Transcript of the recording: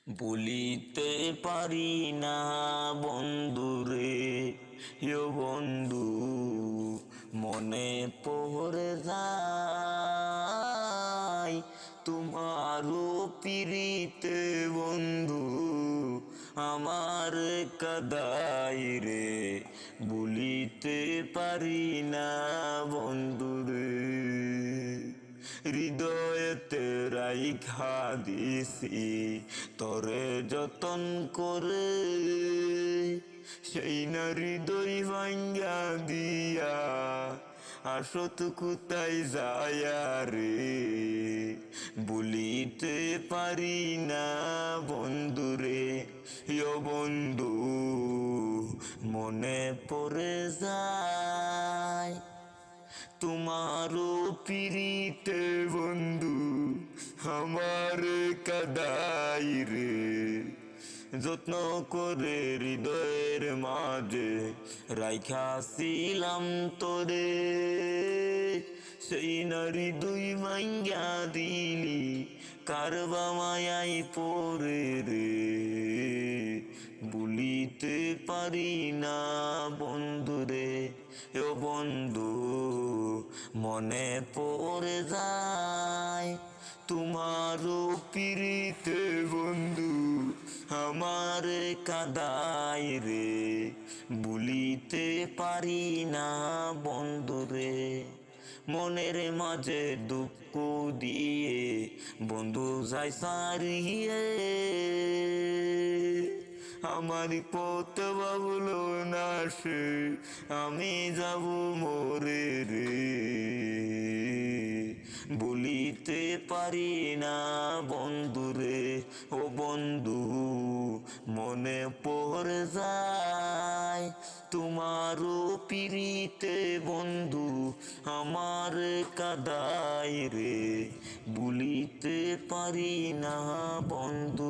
বলিতে পারি না বন্ধুরে, ও বন্ধু মনে পড়ে যায় তোমারও পিরিতে বন্ধু আমার কাদাই রে। বলিতে পারি না বন্ধুরে, হৃদয়েতে রাইখা দিছি তরে যতন করে, সেই না হৃদয় ভাঙ্গা দিয়া আসত কোথায় যায় রে। বলিতে পারি না বন্ধুরে, ও বন্ধু মনে পড়ে যায় তোমারও পিরিতে বন্ধু আমার কাদাই রে। যত্ন করে হৃদয়ের মাঝে রাইখাছিলাম তোরে, সেই নারী দুই মাইয়া দিলি কারবা মায়াই পরে রে। বলিতে পারি না বন্ধুরে, ও বন্ধু মনে পড়ে যায় তোমারও পিরিতে বন্ধু আমার কাদাই রে। বলিতে পারি না বন্ধুরে, মনের মাঝে দুঃখ দিয়ে বন্ধু যাই সারিয়ে, আমার পথ বাবুলো না সে আমি যাব মোরে রে। বলিতে পারি না বন্ধুরে, ও বন্ধু মনে পড়ে যায় তোমারও পিরিতে বন্ধু আমার কাদাই রে। বলিতে পারি না বন্ধু।